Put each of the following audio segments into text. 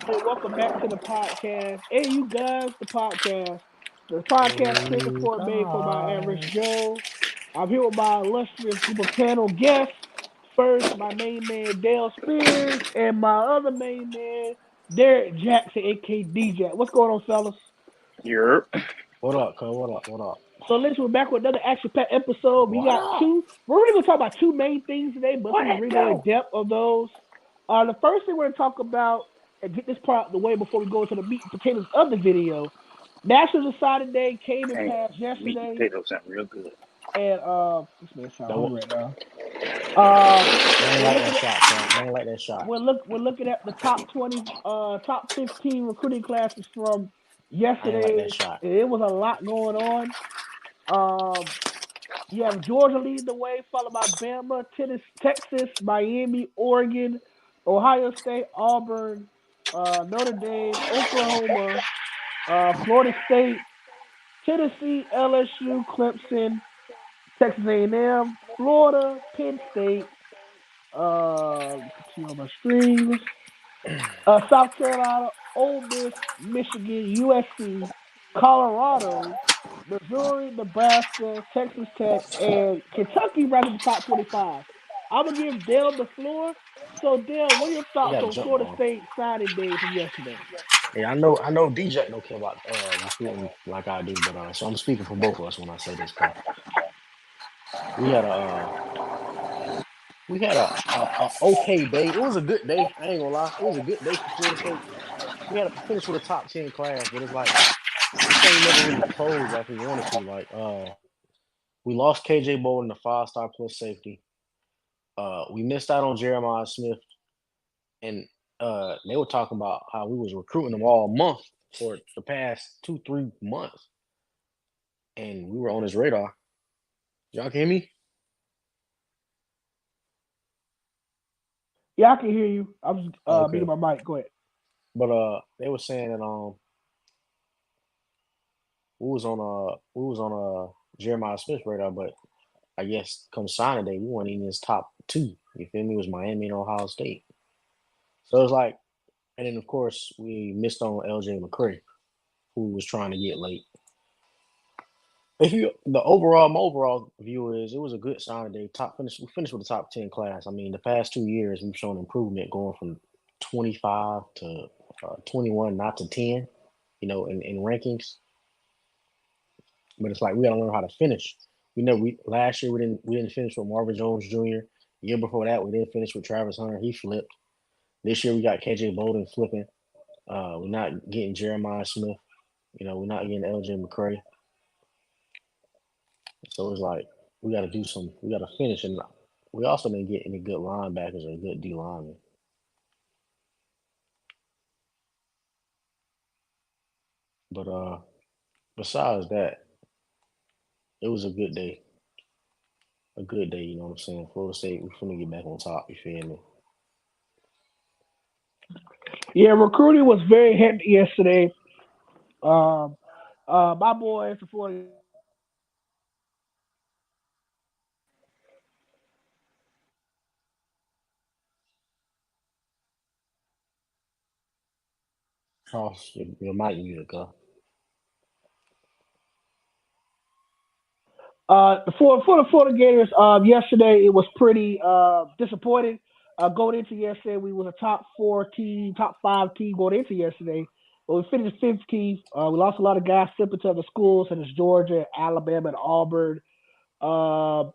Hey, welcome back to the podcast. Hey, you guys, the podcast. The podcast pick and Hey for made for my average guys. Joe. I'm here with my illustrious group of panel guests. First, my main man Dale Spears, and my other main man Derrick Jackson, aka DJ. What's going on, fellas? You're What up, cuz? What up? What up? So listen, we're back with another action-packed episode. We What got up? two. We're really gonna talk about two main things today, but it's what gonna be it really more in do? depth of those. The first thing we're gonna talk about and get this part out of the way before we go into the meat and potatoes of the video. National Society Day came and Dang, passed meat and yesterday, potatoes sound real good. and this man sound That what? hungry right now. Uh, I ain't we're like looking that at shot, cuz. I ain't like that shot. we're looking at the top 20, top 15 recruiting classes from I ain't like that yesterday. shot. It was a lot going on. Um, You have Georgia leading the way, followed by Bama, Tennessee, Texas, Miami, Oregon, Ohio State, Auburn, Notre Dame, Oklahoma, Florida State, Tennessee, LSU, Clemson, Texas A&M, Florida, Penn State. Continue on my strings. South Carolina, Ole Miss, Michigan, USC, Colorado, Missouri, Nebraska, Texas Tech, and Kentucky right in the top 25. I'm gonna give Dale the floor. So Dale, what are your We thoughts got a on jump Florida ball. State signing day from yesterday? Yeah, I know DJ don't care about recruiting like I do, but so I'm speaking for both of us when I say this, cuz we had a we had a okay day. It was a good day. I ain't gonna lie. It was a good day for Florida State. We had to finish with a top 10 class, but it's like this thing never really closed like we wanted to. Like we lost KJ Bolden, the 5-star plus safety. We missed out on Jeremiah Smith, and they were talking about how we was recruiting them all month for the past 2-3 months, and we were on his radar. Y'all can hear me? Yeah, I can hear you. I was muting Okay, my mic. Go ahead. but they were saying that we was on Jeremiah Smith's radar, but I guess come signing day we weren't even in his top two. You feel me? It was Miami and Ohio State, so it's like, and then of course we missed on LJ McCray, who was trying to get late. If you the overall my overall view is it was a good signing day. Top finish we finished with the top 10 class. I mean, the past 2 years we've shown improvement going from 25 to 21, not to 10. In rankings. But it's like we got to learn how to finish. We last year we didn't finish with Marvin Jones Jr. The year before that we didn't finish with Travis Hunter. He flipped. This year we got KJ Bolden flipping. We're not getting Jeremiah Smith. We're not getting LJ McCray. So it's like we got to finish, and we also didn't get any good linebackers or good D linemen. But besides that, it was a good day. A good day, you know what I'm saying? Florida State, we're gonna get back on top. You feel me? Yeah, recruiting was very hectic yesterday. Um, my boys, the Florida. Charles, your mic muted, girl. For the Florida Gators, yesterday it was pretty disappointing. Going into yesterday, we was a top four team, top five team going into yesterday. But we finished 15th. We lost a lot of guys slipping to other schools, such as Georgia, Alabama, and Auburn. Uh,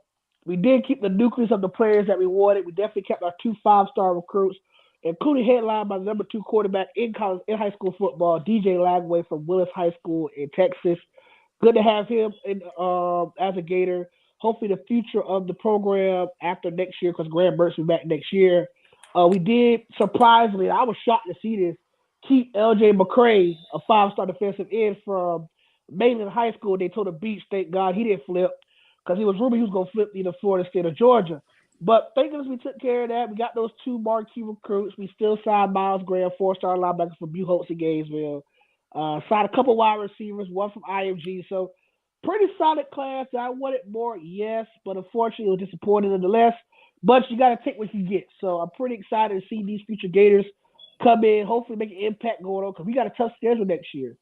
we did keep the nucleus of the players that we wanted. We definitely kept our two five-star recruits, including headlined by the number two quarterback in college in high school football, DJ Lagway from Willis High School in Texas. Good to have him as a Gator. Hopefully, the future of the program after next year, because Graham Burks will be back next year. We did surprisingly, I was shocked to see this. Keep L.J. McCray, a five-star defensive end from Mainland High School, Daytona Beach. Thank God he didn't flip, because he was rumored he was going to flip either Florida State or Georgia. But thank goodness we took care of that. We got those two marquee recruits. We still signed Miles Graham, four-star linebacker from Buchholz in Gainesville. Signed a couple wide receivers, one from IMG. So pretty solid class. I wanted more, yes, but unfortunately it was disappointing nonetheless. But you got to take what you get. So I'm pretty excited to see these future Gators come in, hopefully make an impact going on because we got a tough schedule next year.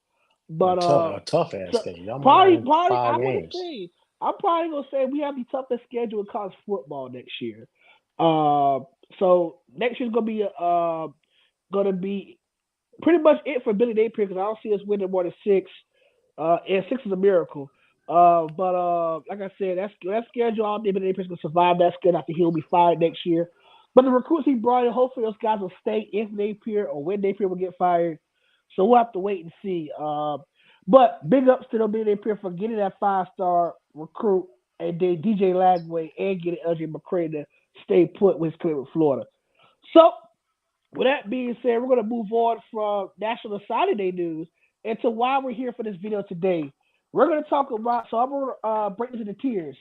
But A tough ass so schedule. Y'all might not probably win I'm 5 gonna games. say I'm probably gonna say we have the toughest schedule in college football next year. So next year's gonna be pretty much it for Billy Napier because I don't see us winning more than 6. And 6 is a miracle. But like I said, that schedule all day Billy Napier's gonna survive that schedule after he'll be fired next year. But the recruits he brought in, hopefully those guys will stay if Napier or when Napier will get fired. So we'll have to wait and see. But big ups to them Billy Napier for getting that 5-star recruit and then DJ Lagway and getting LJ McCray to stay put with his career with Florida. So with that being said, we're going to move on from National Signing Day news into why we're here for this video today. We're going to talk about, so I'm going to break this into tiers.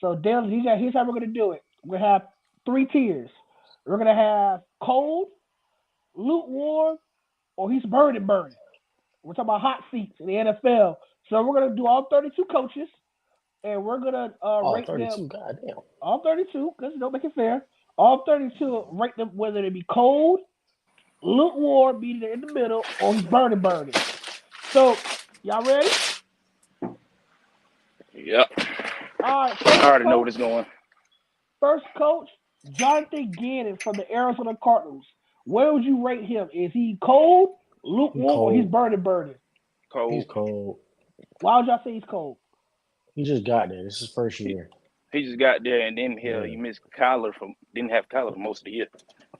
So, Dale, here's how we're going to do it. We're going to have 3 tiers. We're going to have cold, lukewarm, or he's burning. We're talking about hot seats in the NFL. So, we're going to do all 32 coaches, and we're going to rate 32, them. goddamn. All 32, because don't make it fair. All 32, rate them whether they be cold, lukewarm, meaning they're in the middle, or he's burning. So, y'all ready? Yep. All right. I already know where it's going. First coach, Jonathan Gannon from the Arizona Cardinals. Where would you rate him? Is he cold, lukewarm, or he's burning? Cold. He's cold. Why would y'all say he's cold? He just got there. This is his first year. He just got there, and then he missed Kyler didn't have Kyler for most of the year.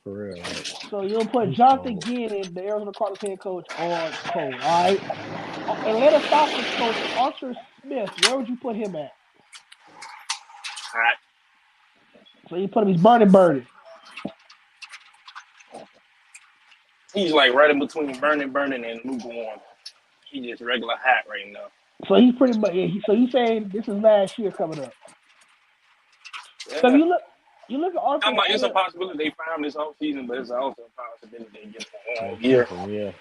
For real, right? So you'll put Jonathan Gannon, the Arizona Cardinals head coach, on cold. All right. Atlanta Falcons coach Arthur Smith. Where would you put him at? Hot. So you put him. He's burning. He's like right in between burning, and lukewarm. He's just regular hot right now. So he's pretty much. So he's saying this is last year coming up. Yeah. So you look at Arthur. It's a possibility they found this whole season, but it's also a possibility they get one whole year. Yeah.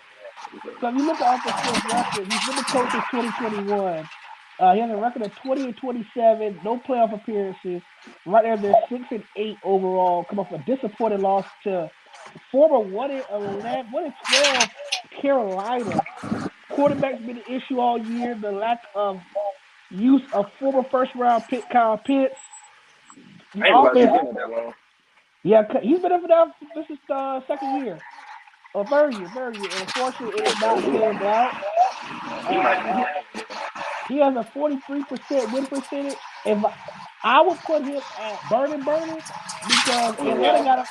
So if you look at Arthur Smith's record, he's been the coach since 2021. He has a record of 20-27, no playoff appearances. Right there, they're 6-8 overall. Come off a disappointing loss to former 1-12 Carolina. Quarterback's been an issue all year. The lack of use of former first-round pick Kyle Pitts. I ain't realized he's been that long. Yeah, he's been there for that. This is the second year. Or third year. And unfortunately, it is not panned out. He has a 43% win percentage. If I would put him at burning because Atlanta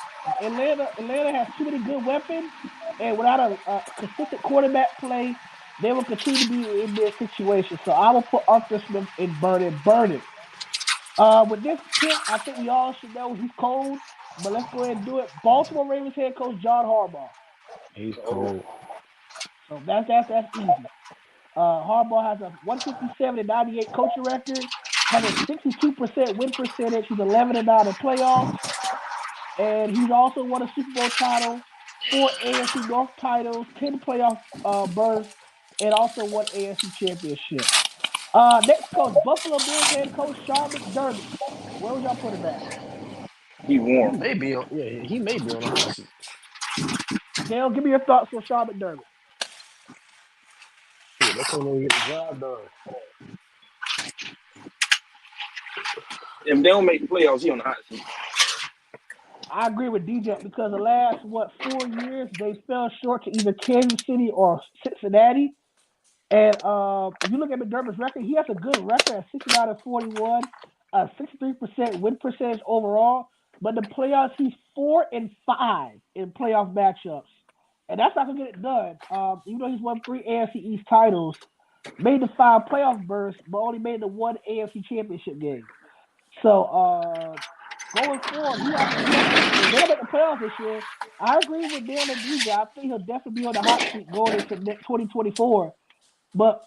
has too many good weapons, and without a consistent quarterback play, they will continue to be in this situation. So I will put Arthur Smith in burning. With this pick, I think we all should know he's cold, but let's go ahead and do it. Baltimore Ravens head coach John Harbaugh. He's cold. So that's easy. Harbaugh has a 157-98 coaching record, has a 62% win percentage. He's 11-9 in playoffs, and he's also won a Super Bowl title, 4 AFC North titles, 10 playoff berths, and also won AFC championship. Next coach, Buffalo Bills head coach Sean McDermott. Where would y'all put him at? He's warm. He may be on the hot seat. Dale, give me your thoughts on Sean McDermott. Shit, they can't even get the job done. If they don't make the playoffs, he on the hot seat. I agree with DJ because the last 4 years they fell short to either Kansas City or Cincinnati. And if you look at McDermott's record, he has a good record at 69-41, 63% win percentage overall. But in the playoffs, he's 4-5 in playoff matchups, and that's not gonna get it done. Even though he's won 3 AFC East titles, made the 5 playoff berths, but only made the 1 AFC championship game. So going forward, he has a chance. They'll make the playoffs this year. I agree with Dan and DJ. I think he'll definitely be on the hot seat going into 2024. But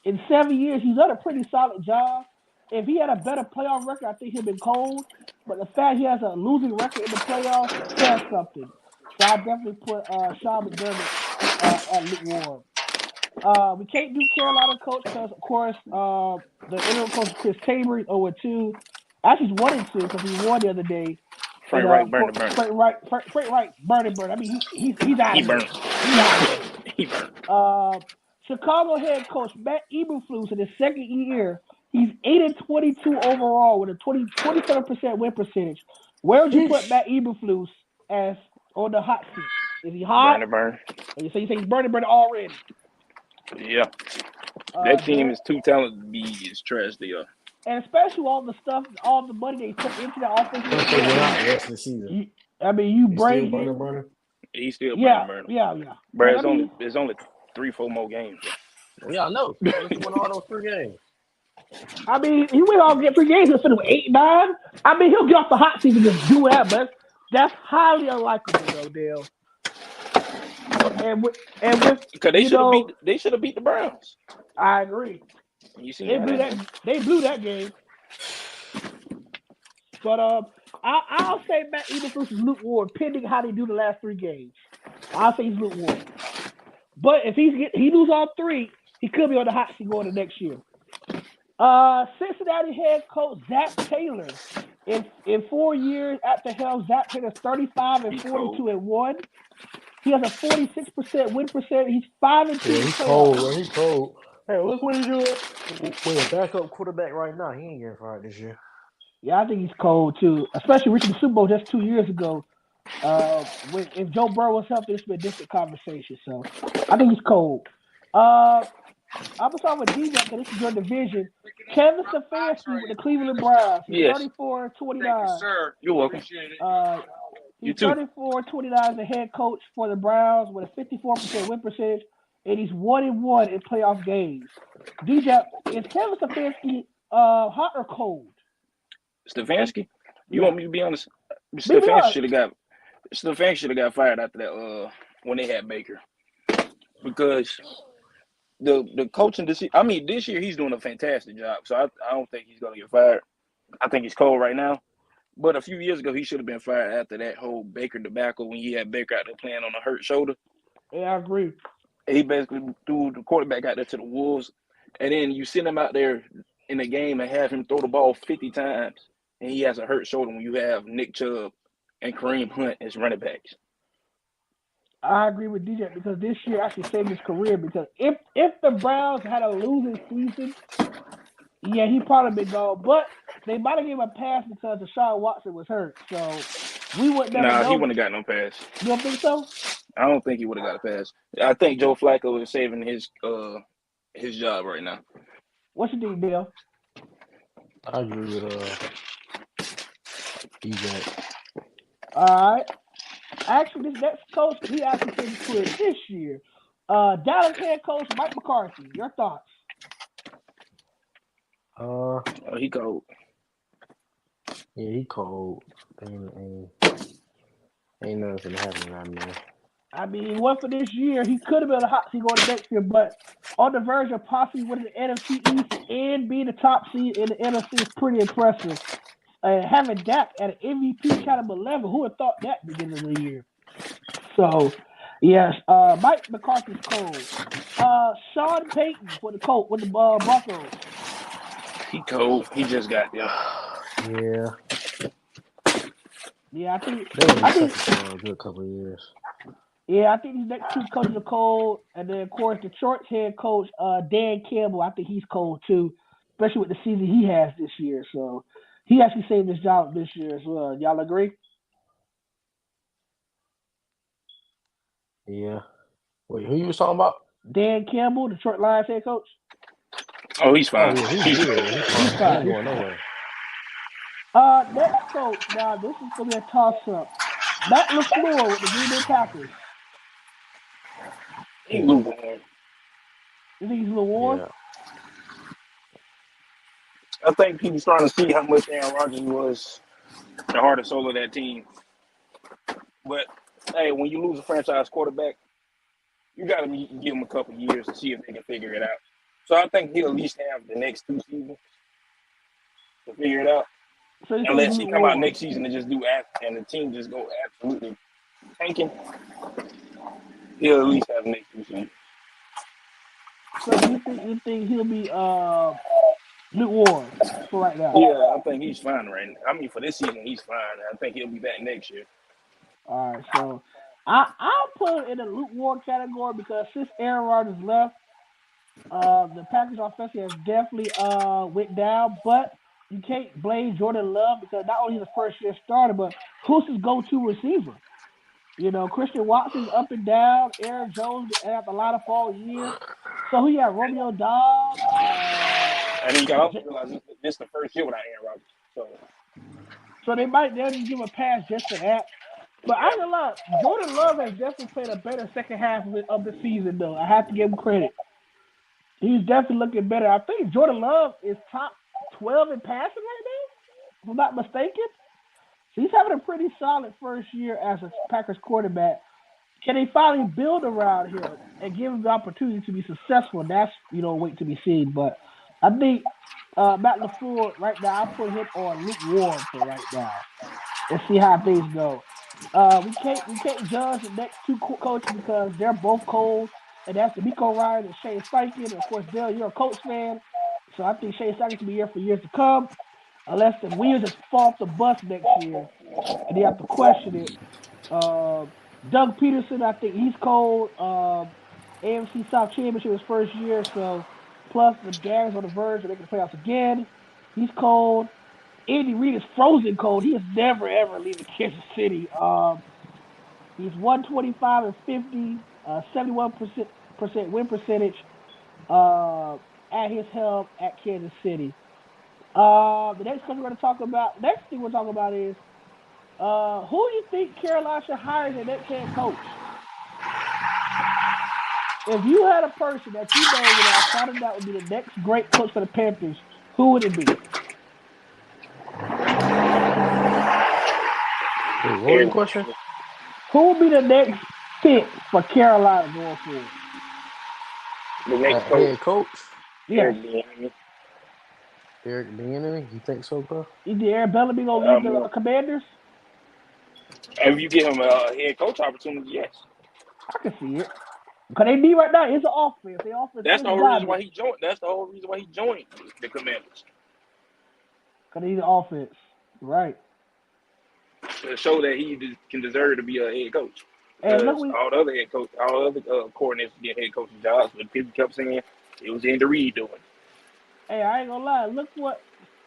in 7 years, he's done a pretty solid job. If he had a better playoff record, I think he'd been cold. But the fact he has a losing record in the playoffs says something. So I definitely put Sean McDermott at lukewarm. We can't do Carolina coach because, of course, the interim coach Chris Tabor is 0-2. Actually, he's 1-2 because he won the other day. And Frank Wright, burn. Frank Wright, burn. I mean, he's out He of here. burned. He's out of here. He burned. Chicago head coach Matt Eberflus in his second year, he's 8-22 overall with a 27% win percentage. Where would you put Matt Eberflus as on the hot seat? Is he hot? Burn. You say he's burning already. Yeah. That team is too talented to be as trash they are. And especially all the money they put into the offensive. The rest of the season. I mean, you bring burning. He's still burning. Yeah. Bro, it's only 3-4 more games. Yeah, I know. He won all those 3 games. I mean, he went all get 3 games instead of 8-9. I mean, he'll get off the hot seat and just do that, but that's highly unlikely, though, Dale. And with because they should have beat the Browns. I agree. You see, they blew that game. But I'll say Matt Eberflus is lukewarm, pending how they do the last 3 games. I'll say he's lukewarm. But if he loses all 3, he could be on the hot seat going to next year. Cincinnati head coach Zach Taylor. In 4 years at the helm, Zach Taylor's 35-42-1. He has a 46% win percentage. He's 5-2. He's cold. He's cold. Hey, look what he's doing with a backup quarterback right now. He ain't getting fired this year. Yeah, I think he's cold too. Especially reaching the Super Bowl just 2 years ago. If Joe Burrow was healthy, this would be a different conversation. So I think he's cold. I'm gonna start with DJ because this is your division. Kevin Stefanski with the Cleveland Browns. He's 34-29. Thank you, sir. You're welcome. He's 34-29 as the head coach for the Browns with a 54% win percentage, and he's 1-1 in playoff games. DJ, is Kevin Stefanski hot or cold? Stefanski? You want me to be honest? Stefanski should have got fired after that when they had Baker. Because the coaching this year he's doing a fantastic job. So I don't think he's gonna get fired. I think he's cold right now. But a few years ago he should have been fired after that whole Baker debacle when he had Baker out there playing on a hurt shoulder. Yeah, I agree. He basically threw the quarterback out there to the wolves. And then you send him out there in a game and have him throw the ball 50 times. And he has a hurt shoulder when you have Nick Chubb and Kareem Hunt as running backs. I agree with DJ because this year actually saved his career because if the Browns had a losing season, yeah, he probably been gone. But they might have given him a pass because Deshaun Watson was hurt. So we would never know. He wouldn't have got no pass. You don't think so? I don't think he would have got a pass. I think Joe Flacco is saving his job right now. What you think, Bill? I agree with DJ. All right. Actually, this next coach, he actually came to quit this year. Dallas head coach Mike McCarthy. Your thoughts? He cold. Yeah, he cold. Ain't nothing happening right now. I mean, what for this year? He could have been a hot seat going to next year, but on the verge of possibly winning the NFC East and being the top seed in the NFC is pretty impressive. Having Dak at an MVP caliber level, who would have thought that beginning of the year? So, yes, Mike McCarthy's cold. Sean Payton with the Broncos. He cold. He just got there. Yeah. Yeah, I think for a good couple of years. Yeah, I think these next 2 coaches are cold, and then of course Detroit's head coach Dan Campbell. I think he's cold too, especially with the season he has this year. So he actually saved his job this year as well. Y'all agree? Yeah. Wait, who you was talking about? Dan Campbell, Detroit Lions head coach. Oh, he's fine. Yeah, he's good. He's fine. He's going nowhere. Next coach. Now this is gonna be a toss-up. Matt LaFleur with the Green Bay Packers. He's lukewarm. You think he's lukewarm? Yeah. I think people starting to see how much Aaron Rodgers was the heart and soul of that team. But hey, when you lose a franchise quarterback, you got to give him a couple of years to see if they can figure it out. So I think he'll at least have the next 2 seasons to figure it out. So unless he come out next season and just do and the team just go absolutely tanking, he'll at least have the next 2 seasons. So you think he'll be Lukewarm for right now. Yeah, I think he's fine right now. I mean, for this season, he's fine. I think he'll be back next year. All right, so I'll put him in the lukewarm category because since Aaron Rodgers left, the Packers offense has definitely went down. But you can't blame Jordan Love because not only he's a first year starter, but who's his go-to receiver? You know, Christian Watson's up and down. Aaron Jones been at the lineup all year. So who you got? Romeo Dobbs. And you got to also realize this is the first year without Aaron Rodgers. So they'll just give him a pass just for that. But I ain't gonna lie, Jordan Love has definitely played a better second half of the season, though. I have to give him credit. He's definitely looking better. I think Jordan Love is top 12 in passing right now, if I'm not mistaken. So he's having a pretty solid first year as a Packers quarterback. Can they finally build around him and give him the opportunity to be successful? That's, wait to be seen. But I think Matt LaFleur right now, I'll put him on lukewarm for right now and see how things go. We can't judge the next two coaches because they're both cold, and that's D'Amico Ryan and Shane Steichen. And of course, Dale, you're a Colts fan, so I think Shane Steichen will be here for years to come, unless the wheels just fall off the bus next year, and they have to question it. Doug Peterson, I think he's cold. AFC South Championship his first year, so plus the Jags on the verge of making the playoffs again. He's cold. Andy Reid is frozen cold. He is never ever leaving Kansas City. He's 125 and 50, 71% win percentage at his helm at Kansas City. The next thing we're going to talk about is who do you think Carolina should hire as their next head coach? If you had a person that you know outside of that would be the next great coach for the Panthers, who would it be? Wait, what was the question? Who would be the next fit for Carolina going forward? The next head coach? Yeah. Derrick Bieniemy? You think so, bro? Is Eric Bellamy gonna leave the Commanders? If you give him a head coach opportunity, yes. I can see it. Because they need right now, it's an offense. That's the whole reason why he joined. That's the whole reason why he joined the Commanders. Because they need an offense. Right. To show that he can deserve to be a head coach. And all the other head coach, all the other coordinators get head coaching jobs, but people kept saying it was Andy Reid doing. Hey, I ain't gonna lie. Look what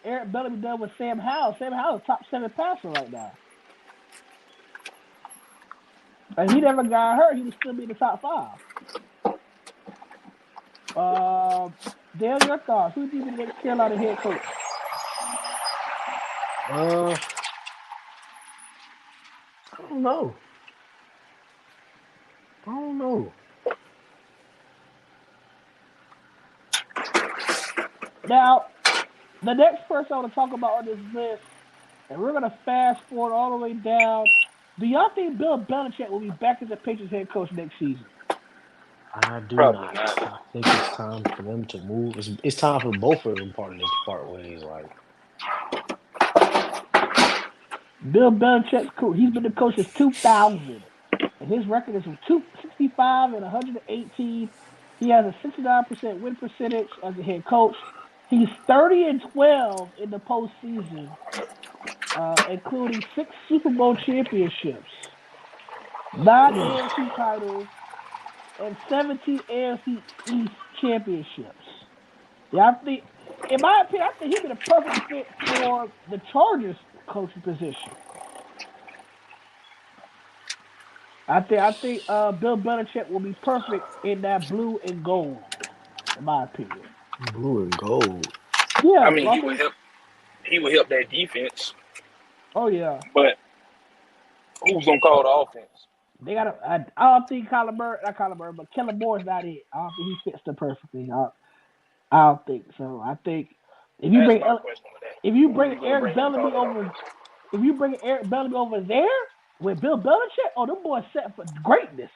Eric Bellamy done with Sam Howell. Sam Howell's top 7 passer right now. And he never got hurt. He would still be in the top 5. Dale, your thoughts? Who do you think the next Carolina head coach? I don't know. Now, the next person I want to talk about on this list, and we're going to fast forward all the way down. Do y'all think Bill Belichick will be back as a Patriots head coach next season? I do not. I think it's time for them to move. It's time for both of them part ways. Like Bill Belichick's coach. He's been the coach since 2000, and his record is 265 and 118. He has a 69% win percentage as a head coach. He's 30-12 in the postseason, including 6 Super Bowl championships, 9 AFC titles, and 17 AFC East championships. Yeah, I think, in my opinion, he'd be the perfect fit for the Chargers coaching position. I think Bill Belichick will be perfect in that blue and gold, in my opinion. Blue and gold. Yeah, I mean, he would help that defense. Oh yeah. But who's gonna call the offense? They got. I don't think Kellen Moore, but Kellen Moore's not it. I don't think he fits them perfectly. I don't think so. I think if you bring Eric Bellamy over there with Bill Belichick, oh, them boys set for greatness.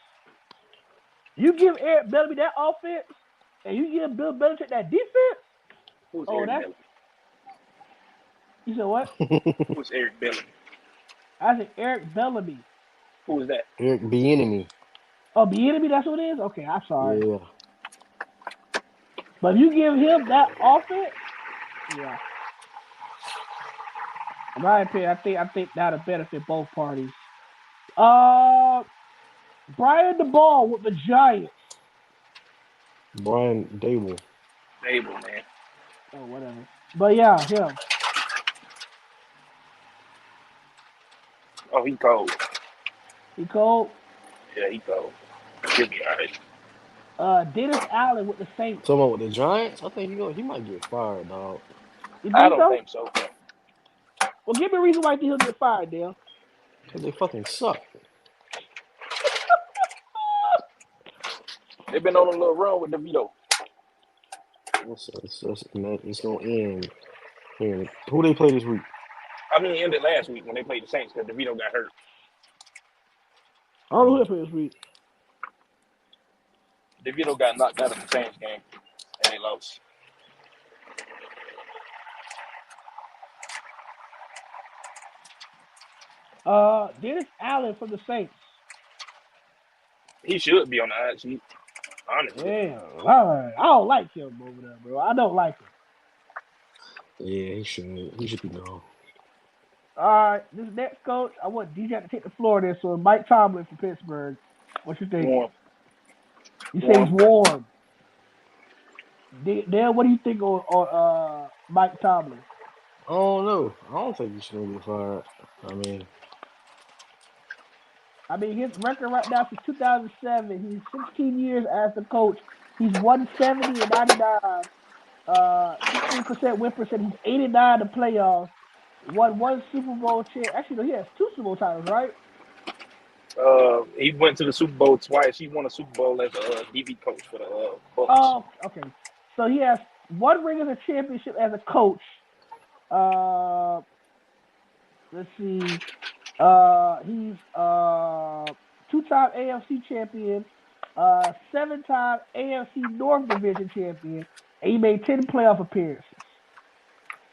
You give Eric Bellamy that offense, and you give Bill Belichick that defense. Who's Eric Bellamy? You said what? Who's Eric Bellamy? I said Eric Bellamy. Who is that? Derrick Bieniemy. Oh, Bieniemy, that's what it is? Okay, I'm sorry. Yeah. But if you give him that offense Yeah. In my opinion, I think that'll benefit both parties. Brian the Ball with the Giants. Brian Dable. Able, man. Oh, whatever. But yeah, him. Oh, he cold. He cold. Yeah, he cold. He'll be all right. Dennis Allen with the Saints. Talking about with the Giants, I think he might get fired, dog. You I think don't so? think so. Well, give me a reason why you think he'll get fired, Dale. Cause they fucking suck. They've been on a little run with DeVito. It's gonna end. And who they play this week? I mean, it ended last week when they played the Saints because DeVito got hurt. I don't know who they play this week. DeVito got knocked out of the Saints game, and they lost. Dennis Allen from the Saints. He should be on the hot seat, honestly. Damn. All right. I don't like him over there, bro. I don't like him. Yeah, he should. He should be gone. All right. This next coach, I want DJ to take the floor there. So Mike Tomlin from Pittsburgh. What you think? Warm. You say he's warm. Dale, what do you think on Mike Tomlin? I don't know. I don't think he should get fired. I mean, his record right now since 2007, he's 16 years as the coach. He's 170 and 99. 16% win percent. He's 89 in the playoffs. Won one Super Bowl Actually, no, he has 2 Super Bowl titles, right? He went to the Super Bowl twice. He won a Super Bowl as a DB coach for the Bucks. Oh, okay. So he has 1 ring of the championship as a coach. Let's see. He's 2-time AFC champion, 7-time AFC North Division champion, and he made 10 playoff appearances.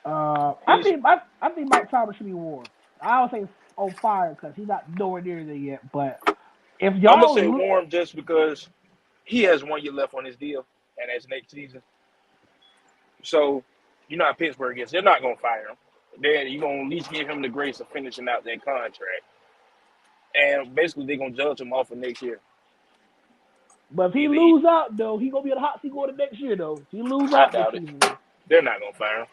I think Mike Tomlin should be warned. I don't think on fire because he's not nowhere near there yet. But if y'all I'm gonna say warm just because he has 1 year left on his deal, and that's next season. So you know how Pittsburgh is; they're not gonna fire him. You're gonna at least give him the grace of finishing out that contract, and basically they're gonna judge him off of next year. But if he lose out though, he gonna be on the hot seat going to next year though. If he lose out this season, they're not gonna fire him.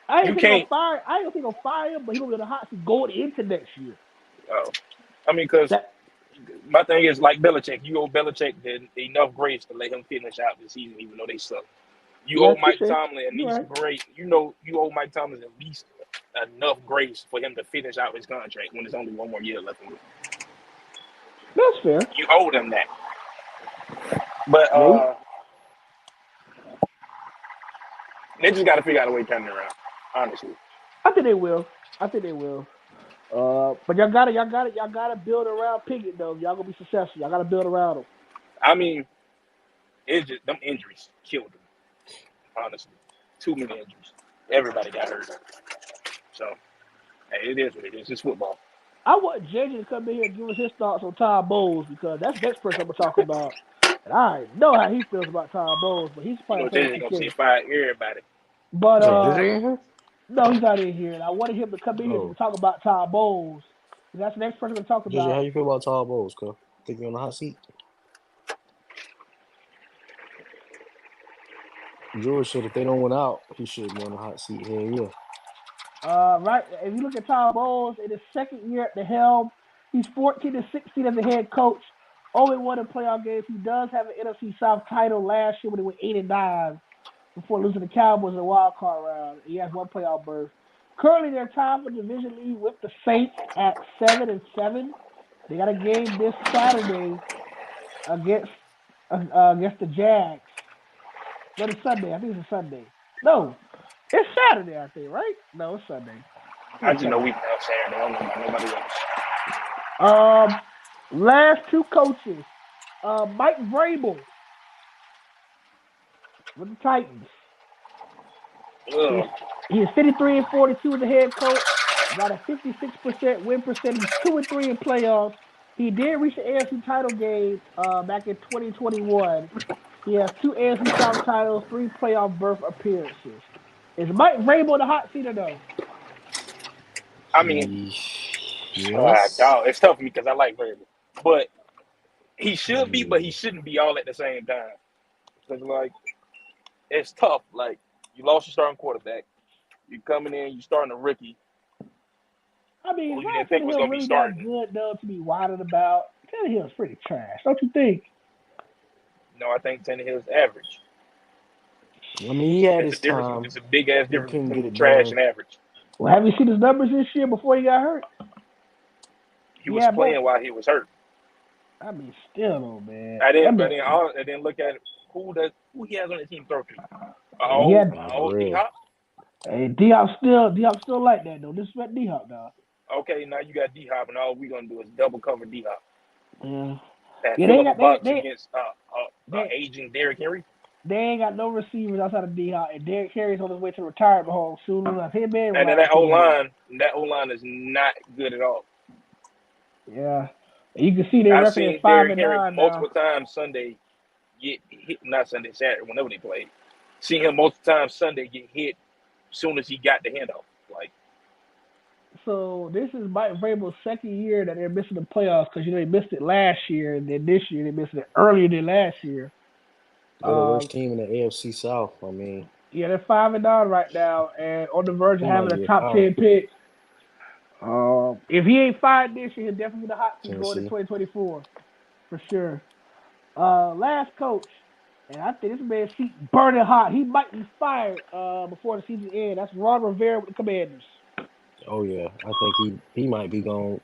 I ain't think gonna fire him, but he gonna be on the hot seat going into next year. Oh, I mean, because my thing is like Belichick. You owe Belichick enough grace to let him finish out the season, even though they suck. You owe Mike Tomlin at least grace. You owe Mike Tomlin at least enough grace for him to finish out his contract when there's only 1 more year left in it. That's fair. You owe them that. But they just got to figure out a way to turn it around. Honestly, I think they will. But y'all gotta build around Pickett though. Y'all gonna be successful. Y'all gotta build around him. I mean, it's just them injuries killed him. Honestly, too many injuries. Everybody got hurt. So, hey, it is what it is. It's football. I want JJ to come in here and give us his thoughts on Todd Bowles because that's the next person I'm gonna talk about. And I know how he feels about Todd Bowles, but he's probably JJ gonna say fire everybody. But no, he's not in here. And I wanted him to come in here to talk about Todd Bowles. That's the next person to talk about. JJ, how you feel about Todd Bowles, cuz? Think you're on the hot seat? George said if they don't win out, he should be on the hot seat. Hell yeah. Right. If you look at Todd Bowles in his second year at the helm, he's 14-16 as a head coach. Only won in playoff games. He does have an NFC South title last year when he went 8-9 before losing the Cowboys in the wild card round. He has 1 playoff berth. Currently, they're tied for division lead with the Saints at 7-7. They got a game this Saturday against the Jags. No, it's Sunday. I think it's a Sunday. No, it's Saturday, I think, right? No, it's Sunday. I just know we have Saturday. I don't know about nobody else. Last 2 coaches. Mike Vrabel with the Titans. He is 53-42 as a head coach. Got a 56% win percentage. He's 2-3 in playoffs. He did reach the AFC title game back in 2021. He has 2 AFC South titles, 3 playoff berth appearances. Is Mike Vrabel the hot seat or no? I mean, Yes. dog, it's tough for me because I like Vrabel, but he should be, but he Yeah. shouldn't be all at the same time. Because like it's tough. Like you lost your starting quarterback, you coming in, you starting a rookie I mean, who is you didn't Ryan think was Tannehill gonna be really that starting. good though to be wilded about? Tannehill's pretty trash, don't you think? No, I think Tannehill's average. I mean, he had It's a his difference. time. It's a big ass He difference couldn't get between it trash done. and average. Well, have you seen his numbers this year before he got hurt? He He was had more. playing while he was hurt. I mean, still though, man. I That didn't, but man, then I didn't look at who he has on the team throw to. he had. Nah, for Old D real. Hop. Hey, D Hop still like that though. Disrespect D Hop, dog. Okay, now you got D Hop, and all we gonna do is double cover D Hop Yeah, and yeah. They fill ain't up a got box against they aging Derrick Henry. they ain't got no receivers outside of D Hop, and Derrick Henry's on his way to retirement home soon enough. Him and And then Ryan Tannehill. that O line is not good at all. Yeah, you can see their I've record is seen five Derrick and Henry nine now. multiple times Sunday get hit, not Sunday, Saturday, whenever they played. See him multiple times Sunday get hit as soon as he got the handoff. Like, So this is Mike Vrabel's second year that they're missing the playoffs because they missed it last year, and then this year they missed it earlier than last year. They're the Um, worst team in the AFC South. I mean, yeah, they're 5 and 9 right now, and on the verge of he might having a get top fired. 10 pick. If he ain't fired this year, he'll definitely be the hot seat going to Tennessee. 2024 for sure. Last coach, and I think this man's seat burning hot. He might be fired before the season ends. That's Ron Rivera with the Commanders. Oh yeah, I think he might be gone.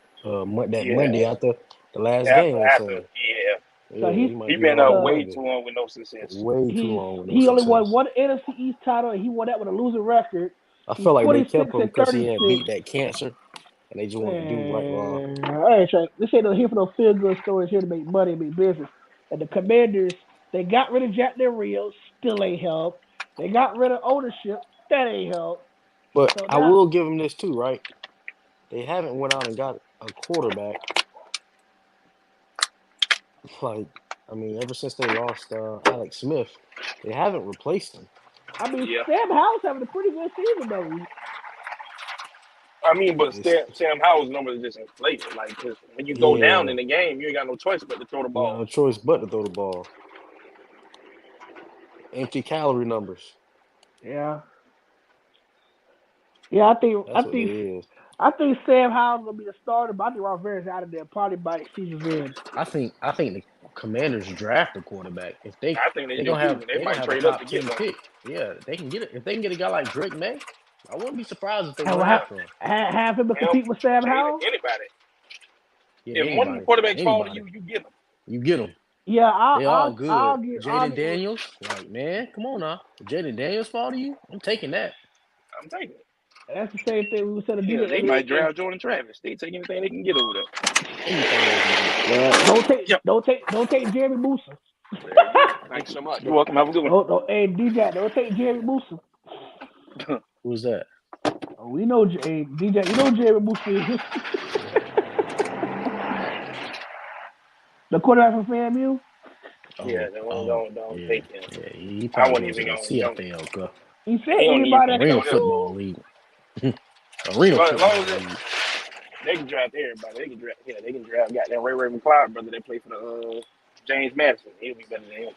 That yeah, Monday after the last after game on after Sunday. yeah, So Yeah, he's he might he be been gone on so way Monday. too long with no success. Way too He long with no he only won success. one NFC East title, and he won that with a losing record. I He's feel like they 26 kept him and because he had 36. beat that cancer, and they just wanted to do right wrong. And I ain't trying. This ain't no here for no feel good stories. Here to make money and make business. And the Commanders, they got rid of Jack Del Rio, still ain't help. They got rid of ownership, that ain't help. But So I now, will give him this too, right? They haven't went out and got a quarterback. Like, I mean, ever since they lost Alex Smith, they haven't replaced him. I mean, Yeah, Sam Howell's having a pretty good season though. I mean, but It's Sam Howell's numbers are just inflated. Like, 'cause when you go down yeah, in the game, you ain't got no choice but to throw the you got ball. no choice but to throw the ball. Empty calorie numbers. Yeah, yeah. I think I That's what they think is. I think Sam Howell's gonna be the starter, but I think Ron Rivera's out of there probably by the season's end. I think the Commanders draft a quarterback. If I think they they do gonna too. have They they gonna might have a trade up top to get 10 one. pick. Yeah, they can get it. If they can get a guy like Drake May, I wouldn't be surprised if they And went we'll after him. have him to Him, compete with Sam Jalen, Howell. anybody. Yeah, If one of the quarterbacks fall to anybody. you, you get them. You get them. Yeah, They all good. I'll Jaden get. Daniels, like man, come on now. If Jaden Daniels fall to you, I'm taking that. I'm taking it. That's the same thing we were telling Hell, DJ they earlier. might draft Jordan Travis. They take anything they can get over there. Anything they can get. Yep. Don't take Jeremy Musa. There you go. Thanks so much. You're welcome. Have a good one. Don't, hey DJ, don't take Jeremy Musa. Who's that? Oh, we know hey, DJ, you know Jeremy Musa is the quarterback from FAMU. Yeah, Oh, don't yeah, take him. yeah. He I probably wasn't goes to even the going. Don't. CFL, He said He don't even anybody need that to Arena go come there. Football through. League. Arena But as long Football as League. they can draft everybody, they can draft. Yeah, they can draft. Got that Ray McLeod brother. They play for the James Madison. He'll be better than him.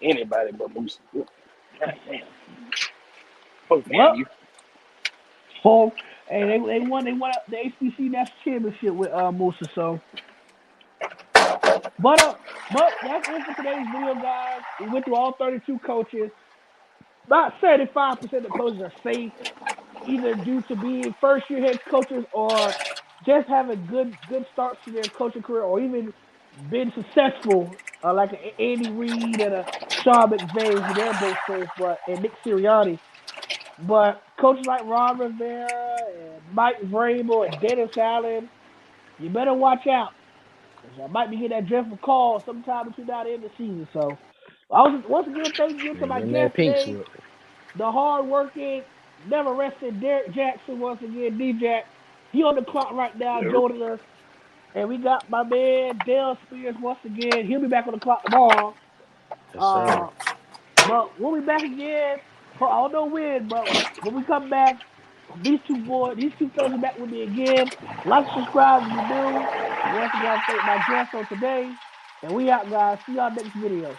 Anybody but Moose. God damn. Fuck damn Well, you. home. Hey, they won the HBC National Championship with Musa. So, but uh, but that's it for today's video, guys. We went through all 32 coaches. About 75% of coaches are safe, either due to being first year head coaches or just having good starts to their coaching career, or even been successful, like a Andy Reid and a Sean McVay. They're both safe, but and Nick Sirianni. But coaches like Ron Rivera and Mike Vrabel and Dennis Allen, you better watch out, because I might be getting that dreadful call sometime between now and the end of the season. So, once again, thank you to They my getting that guest pink today, slip. the hard-working, never-resting Derrick Jackson once again. D-Jack, he on the clock right now Yeah. joining us. And we got my man Dale Spears once again. He'll be back on the clock tomorrow. Yes, sir. But we'll be back again. I don't know when, but when we come back, these two fellas are back with me again. Like, subscribe if you're new. Once again, I thank my guests on today. And we out, guys. See y'all next video.